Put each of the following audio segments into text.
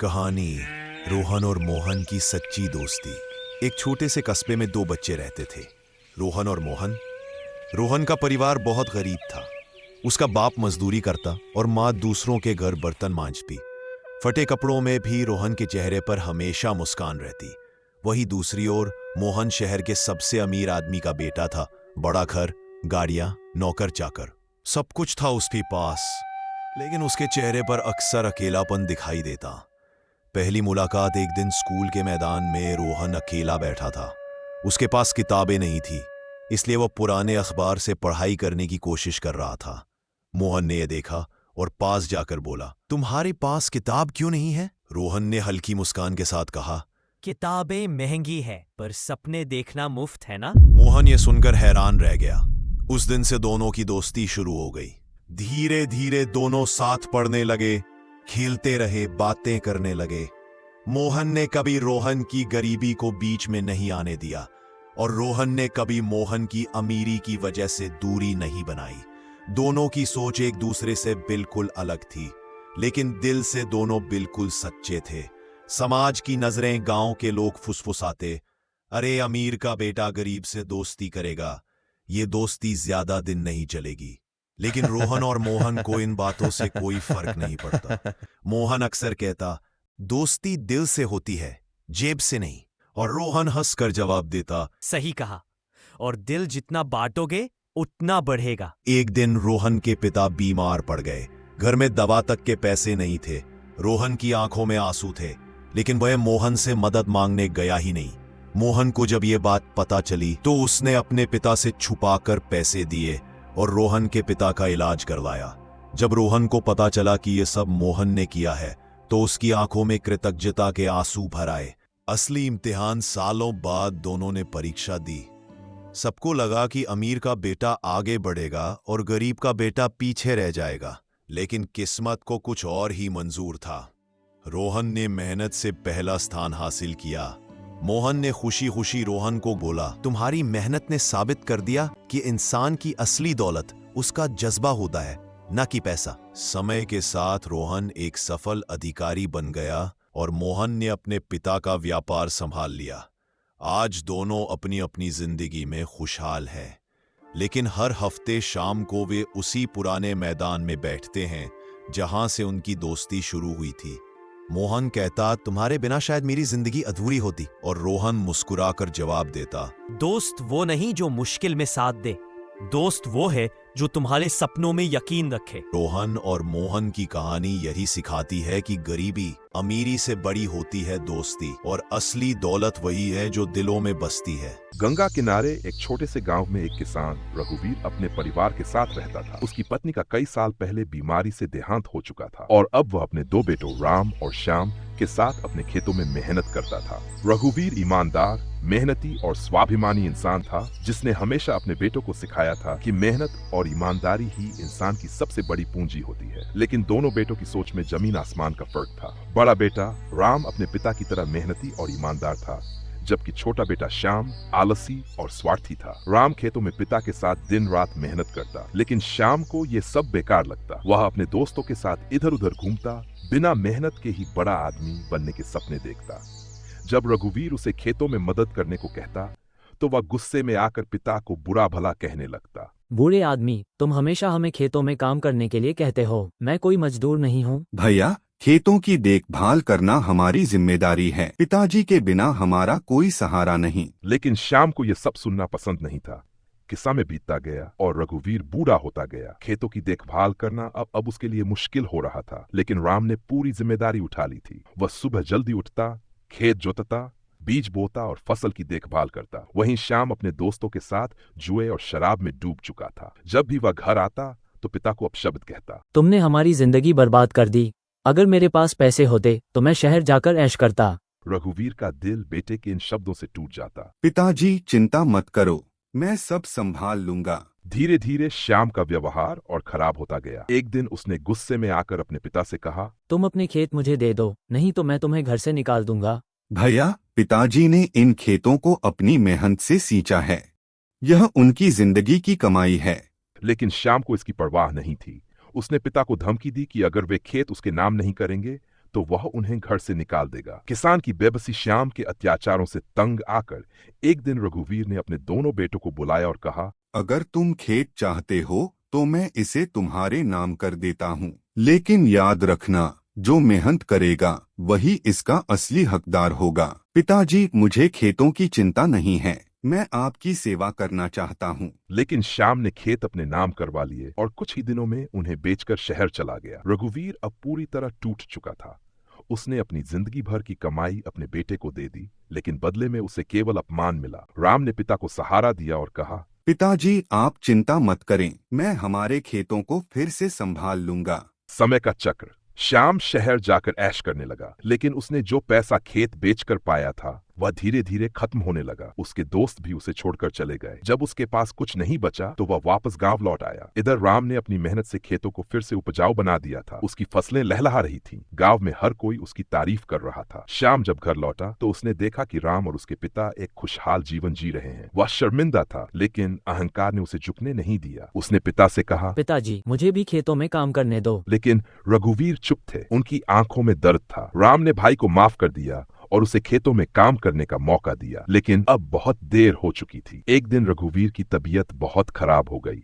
कहानी रोहन और मोहन की सच्ची दोस्ती। एक छोटे से कस्बे में दो बच्चे रहते थे, रोहन और मोहन। रोहन का परिवार बहुत गरीब था। उसका बाप मजदूरी करता और माँ दूसरों के घर बर्तन मांजती। फटे कपड़ों में भी रोहन के चेहरे पर हमेशा मुस्कान रहती। वहीं दूसरी ओर मोहन शहर के सबसे अमीर आदमी का बेटा था। बड़ा घर, गाड़ियां, नौकर चाकर, सब कुछ था उसके पास, लेकिन उसके चेहरे पर अक्सर अकेलापन दिखाई देता। पहली मुलाकात एक दिन स्कूल के मैदान में रोहन अकेला बैठा था। उसके पास किताबें नहीं थी, इसलिए वह पुराने अखबार से पढ़ाई करने की कोशिश कर रहा था। मोहन ने यह देखा और पास जाकर बोला, तुम्हारे पास किताब क्यों नहीं है? रोहन ने हल्की मुस्कान के साथ कहा, किताबें महंगी है पर सपने देखना मुफ्त है ना। मोहन ये सुनकर हैरान रह गया। उस दिन से दोनों की दोस्ती शुरू हो गई। धीरे धीरे दोनों साथ पढ़ने लगे, खेलते रहे, बातें करने लगे। मोहन ने कभी रोहन की गरीबी को बीच में नहीं आने दिया और रोहन ने कभी मोहन की अमीरी की वजह से दूरी नहीं बनाई। दोनों की सोच एक दूसरे से बिल्कुल अलग थी, लेकिन दिल से दोनों बिल्कुल सच्चे थे। समाज की नजरें, गांव के लोग फुसफुसाते, अरे अमीर का बेटा गरीब से दोस्ती करेगा, ये दोस्ती ज्यादा दिन नहीं चलेगी। लेकिन रोहन और मोहन को इन बातों से कोई फर्क नहीं पड़ता। मोहन अक्सर कहता, दोस्ती दिल से होती है, जेब से नहीं। और रोहन हंसकर जवाब देता, सही कहा, और दिल जितना बांटोगे उतना बढ़ेगा। एक दिन रोहन के पिता बीमार पड़ गए। घर में दवा तक के पैसे नहीं थे। रोहन की आंखों में आंसू थे, लेकिन वह मोहन से मदद मांगने गया ही नहीं। मोहन को जब यह बात पता चली तो उसने अपने पिता से छुपाकर पैसे दिए और रोहन के पिता का इलाज करवाया। जब रोहन को पता चला कि यह सब मोहन ने किया है तो उसकी आंखों में कृतज्ञता के आंसू भर आए। असली इम्तिहान सालों बाद दोनों ने परीक्षा दी। सबको लगा कि अमीर का बेटा आगे बढ़ेगा और गरीब का बेटा पीछे रह जाएगा, लेकिन किस्मत को कुछ और ही मंजूर था। रोहन ने मेहनत से पहला स्थान हासिल किया। मोहन ने खुशी खुशी रोहन को बोला, तुम्हारी मेहनत ने साबित कर दिया कि इंसान की असली दौलत उसका जज्बा होता है, न कि पैसा। समय के साथ रोहन एक सफल अधिकारी बन गया और मोहन ने अपने पिता का व्यापार संभाल लिया। आज दोनों अपनी अपनी जिंदगी में खुशहाल हैं, लेकिन हर हफ्ते शाम को वे उसी पुराने मैदान में बैठते हैं जहां से उनकी दोस्ती शुरू हुई थी। मोहन कहता, तुम्हारे बिना शायद मेरी जिंदगी अधूरी होती, और रोहन मुस्कुराकर जवाब देता, दोस्त वो नहीं जो मुश्किल में साथ दे, दोस्त वो है जो तुम्हारे सपनों में यकीन रखे। रोहन और मोहन की कहानी यही सिखाती है कि गरीबी अमीरी से बड़ी होती है दोस्ती, और असली दौलत वही है जो दिलों में बसती है। गंगा किनारे एक छोटे से गांव में एक किसान रघुवीर अपने परिवार के साथ रहता था। उसकी पत्नी का कई साल पहले बीमारी से देहांत हो चुका था और अब वह अपने दो बेटों राम और श्याम के साथ अपने खेतों में मेहनत करता था। रघुवीर ईमानदार, मेहनती और स्वाभिमानी इंसान था, जिसने हमेशा अपने बेटों को सिखाया था कि मेहनत और ईमानदारी ही इंसान की सबसे बड़ी पूंजी होती है। लेकिन दोनों बेटों की सोच में जमीन आसमान का फर्क था। बड़ा बेटा राम अपने पिता की तरह मेहनती और ईमानदार था, जबकि छोटा बेटा श्याम आलसी और स्वार्थी था। राम खेतों में पिता के साथ दिन रात मेहनत करता, लेकिन श्याम को ये सब बेकार लगता। वह अपने दोस्तों के साथ इधर उधर घूमता, बिना मेहनत के ही बड़ा आदमी बनने के सपने देखता। जब रघुवीर उसे खेतों में मदद करने को कहता तो वह गुस्से में आकर पिता को बुरा भला कहने लगता। बूढ़े आदमी, तुम हमेशा हमें खेतों में काम करने के लिए कहते हो, मैं कोई मजदूर नहीं हूँ। भैया, खेतों की देखभाल करना हमारी जिम्मेदारी है। पिताजी के बिना हमारा कोई सहारा नहीं। लेकिन श्याम को यह सब सुनना पसंद नहीं था। किस्सा में बीतता गया और रघुवीर बूढ़ा होता गया। खेतों की देखभाल करना अब उसके लिए मुश्किल हो रहा था, लेकिन राम ने पूरी जिम्मेदारी उठा ली थी। वह सुबह जल्दी उठता, खेत जोतता, बीज बोता और फसल की देखभाल करता। वहीं श्याम अपने दोस्तों के साथ जुए और शराब में डूब चुका था। जब भी वह घर आता तो पिता को अपशब्द कहता, तुमने हमारी जिंदगी बर्बाद कर दी। अगर मेरे पास पैसे होते तो मैं शहर जाकर ऐश करता। रघुवीर का दिल बेटे के इन शब्दों से टूट जाता। पिताजी, चिंता मत करो, मैं सब संभाल लूंगा। धीरे धीरे श्याम का व्यवहार और खराब होता गया। एक दिन उसने गुस्से में आकर अपने पिता से कहा, तुम अपने खेत मुझे दे दो, नहीं तो मैं तुम्हें घर से निकाल दूंगा। भैया, पिताजी ने इन खेतों को अपनी मेहनत से सींचा है, यह उनकी जिंदगी की कमाई है। लेकिन श्याम को इसकी परवाह नहीं थी। उसने पिता को धमकी दी कि अगर वे खेत उसके नाम नहीं करेंगे तो वह उन्हें घर से निकाल देगा। किसान की बेबसी श्याम के अत्याचारों से तंग आकर एक दिन रघुवीर ने अपने दोनों बेटों को बुलाया और कहा, अगर तुम खेत चाहते हो तो मैं इसे तुम्हारे नाम कर देता हूँ, लेकिन याद रखना जो मेहनत करेगा वही इसका असली हकदार होगा। पिताजी, मुझे खेतों की चिंता नहीं है, मैं आपकी सेवा करना चाहता हूँ। लेकिन श्याम ने खेत अपने नाम करवा लिए और कुछ ही दिनों में उन्हें बेचकर शहर चला गया। रघुवीर अब पूरी तरह टूट चुका था। उसने अपनी जिंदगी भर की कमाई अपने बेटे को दे दी, लेकिन बदले में उसे केवल अपमान मिला। राम ने पिता को सहारा दिया और कहा, पिताजी, आप चिंता मत करें, मैं हमारे खेतों को फिर से संभाल लूंगा। समय का चक्र। श्याम शहर जाकर ऐश करने लगा, लेकिन उसने जो पैसा खेत बेचकर पाया था वह धीरे धीरे खत्म होने लगा। उसके दोस्त भी उसे छोड़कर चले गए। जब उसके पास कुछ नहीं बचा तो वह वापस गांव लौट आया। इधर राम ने अपनी मेहनत से खेतों को फिर से उपजाऊ बना दिया था। उसकी फसलें लहलहा रही थीं। गांव में हर कोई उसकी तारीफ कर रहा था। श्याम जब घर लौटा तो उसने देखा कि राम और उसके पिता एक खुशहाल जीवन जी रहे हैं। वह शर्मिंदा था, लेकिन अहंकार ने उसे झुकने नहीं दिया। उसने पिता से कहा, पिताजी, मुझे भी खेतों में काम करने दो। लेकिन रघुवीर चुप थे। उनकी आंखों में दर्द था। राम ने भाई को माफ कर दिया और उसे खेतों में काम करने का मौका दिया, लेकिन अब बहुत देर हो चुकी थी। एक दिन रघुवीर की तबीयत बहुत खराब हो गई।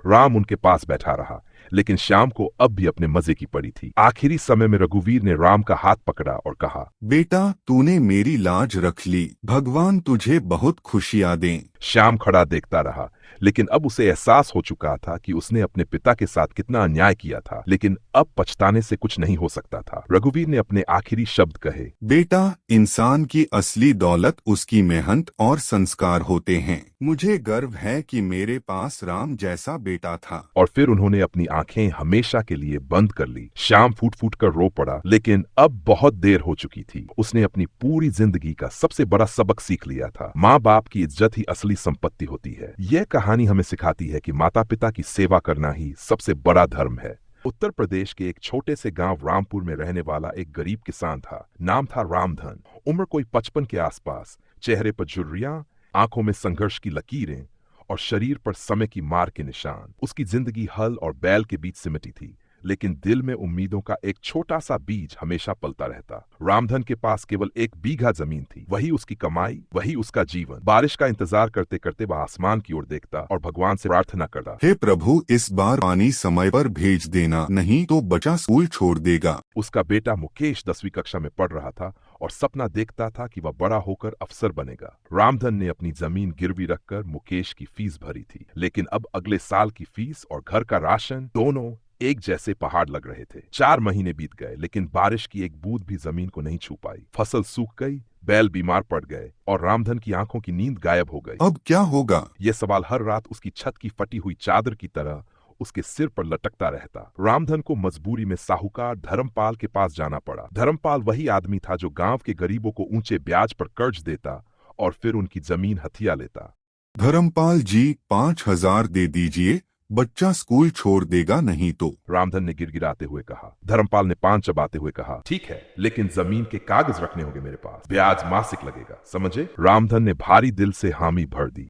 राम उनके पास बैठा रहा, लेकिन श्याम को अब भी अपने मजे की पड़ी थी। आखिरी समय में रघुवीर ने राम का हाथ पकड़ा और कहा, बेटा, तूने मेरी लाज रख ली, भगवान तुझे बहुत खुशियां दें। श्याम खड़ा देखता रहा, लेकिन अब उसे एहसास हो चुका था कि उसने अपने पिता के साथ कितना अन्याय किया था। लेकिन अब पछताने से कुछ नहीं हो सकता था। रघुवीर ने अपने आखिरी शब्द कहे, बेटा, इंसान की असली दौलत उसकी मेहनत और संस्कार होते हैं। मुझे गर्व है कि मेरे पास राम जैसा बेटा था। और फिर उन्होंने अपनी आंखें हमेशा के लिए बंद कर ली। श्याम फूट फूट कर रो पड़ा, लेकिन अब बहुत देर हो चुकी थी। उसने अपनी पूरी जिंदगी का सबसे बड़ा सबक सीख लिया था। माँ बाप की इज्जत ही असली संपत्ति होती है। यह कहानी हमें सिखाती है कि माता पिता की सेवा करना ही सबसे बड़ा धर्म है। उत्तर प्रदेश के एक छोटे से गांव रामपुर में रहने वाला एक गरीब किसान था। नाम था रामधन। उम्र कोई 55 के आसपास। चेहरे पर झुर्रियां, आंखों में संघर्ष की लकीरें और शरीर पर समय की मार के निशान। उसकी जिंदगी हल और बैल के बीच सिमटी थी, लेकिन दिल में उम्मीदों का एक छोटा सा बीज हमेशा पलता रहता। रामधन के पास केवल 1 बीघा जमीन थी। वही उसकी कमाई, वही उसका जीवन। बारिश का इंतजार करते करते वह आसमान की ओर देखता और भगवान से प्रार्थना करता, हे प्रभु, इस बार पानी समय पर भेज देना, नहीं तो बच्चा स्कूल छोड़ देगा। उसका बेटा मुकेश 10वीं कक्षा में पढ़ रहा था और सपना देखता था कि वह बड़ा होकर अफसर बनेगा। रामधन ने अपनी जमीन गिरवी रखकर मुकेश की फीस भरी थी, लेकिन अब अगले साल की फीस और घर का राशन दोनों एक जैसे पहाड़ लग रहे थे। 4 महीने बीत गए, लेकिन बारिश की एक बूंद भी जमीन को नहीं छू पाई। फसल सूख गई, बैल बीमार पड़ गए और रामधन की आंखों की नींद गायब हो गई। अब क्या होगा? यह सवाल हर रात उसकी छत की फटी हुई चादर की तरह उसके सिर पर लटकता रहता। रामधन को मजबूरी में साहूकार धर्मपाल के पास जाना पड़ा। धर्मपाल वही आदमी था जो गांव के गरीबों को ऊंचे ब्याज पर कर्ज देता और फिर उनकी जमीन हथिया लेता। धर्मपाल जी, 5,000 दे दीजिए, बच्चा स्कूल छोड़ देगा नहीं तो। रामधन ने गिड़गिड़ाते हुए कहा। धर्मपाल ने पान चबाते हुए कहा, ठीक है, लेकिन जमीन के कागज रखने होंगे मेरे पास। ब्याज मासिक लगेगा, समझे? रामधन ने भारी दिल से हामी भर दी।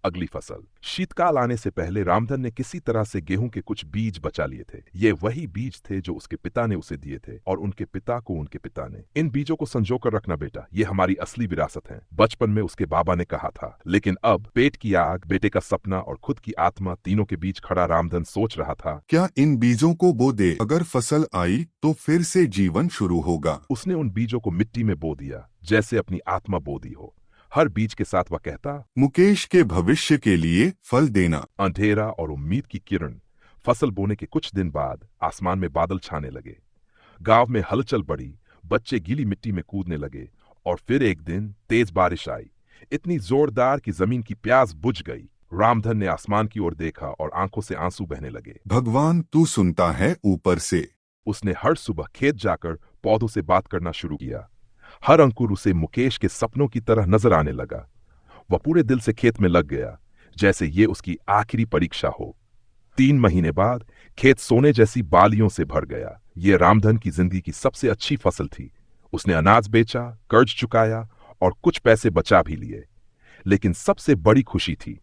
अगली फसल। शीतकाल आने से पहले रामधन ने किसी तरह से गेहूं के कुछ बीज बचा लिए थे। ये वही बीज थे जो उसके पिता ने उसे दिए थे और उनके पिता को उनके पिता ने। इन बीजों को संजो कर रखना बेटा, ये हमारी असली विरासत है, बचपन में उसके बाबा ने कहा था। लेकिन अब पेट की आग, बेटे का सपना और खुद की आत्मा, तीनों के बीच खड़ा रामधन सोच रहा था, क्या इन बीजों को बो दे? अगर फसल आई तो फिर से जीवन शुरू होगा। उसने उन बीजों को मिट्टी में बो दिया, जैसे अपनी आत्मा बो दी हो। हर बीज के साथ वह कहता, मुकेश के भविष्य के लिए फल देना। अंधेरा और उम्मीद की किरण। फसल बोने के कुछ दिन बाद आसमान में बादल छाने लगे। गांव में हलचल बढ़ी, बच्चे गीली मिट्टी में कूदने लगे और फिर एक दिन तेज बारिश आई, इतनी जोरदार कि जमीन की प्यास बुझ गई। रामधन ने आसमान की ओर देखा और आंखों से आंसू बहने लगे। भगवान, तू सुनता है ऊपर से। उसने हर सुबह खेत जाकर पौधों से बात करना शुरू किया। हर अंकुर उसे मुकेश के सपनों की तरह नजर आने लगा। वह पूरे दिल से खेत में लग गया, जैसे ये उसकी आखिरी परीक्षा हो। 3 महीने बाद खेत सोने जैसी बालियों से भर गया। ये रामधन की जिंदगी की सबसे अच्छी फसल थी। उसने अनाज बेचा, कर्ज चुकाया और कुछ पैसे बचा भी लिए। लेकिन सबसे बड़ी खुशी थी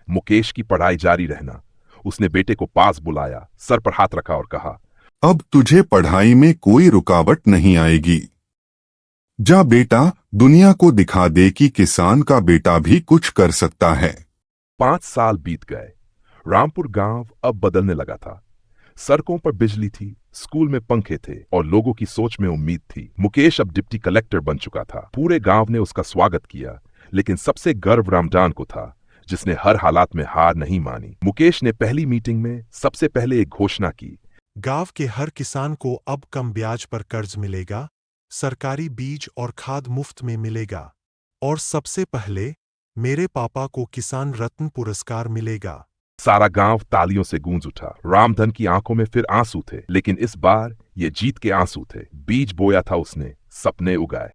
मुकेश की पढ़ाई जारी रहना। उसने बेटे को पास बुलाया, सर पर हाथ रखा और कहा, अब तुझे पढ़ाई में कोई रुकावट नहीं आएगी। जा बेटा, दुनिया को दिखा दे कि किसान का बेटा भी कुछ कर सकता है। 5 साल बीत गए। रामपुर गांव अब बदलने लगा था। सड़कों पर बिजली थी, स्कूल में पंखे थे और लोगों की सोच में उम्मीद थी। मुकेश अब डिप्टी कलेक्टर बन चुका था। पूरे गांव ने उसका स्वागत किया, लेकिन सबसे गर्व रामजान को था, जिसने हर हालात में हार नहीं मानी। मुकेश ने पहली मीटिंग में सबसे पहले एक घोषणा की। गांव के हर किसान को अब कम ब्याज पर कर्ज मिलेगा, सरकारी बीज और खाद मुफ्त में मिलेगा, और सबसे पहले मेरे पापा को किसान रत्न पुरस्कार मिलेगा। सारा गांव तालियों से गूंज उठा। रामधन की आंखों में फिर आंसू थे, लेकिन इस बार ये जीत के आंसू थे। बीज बोया था उसने, सपने उगाए।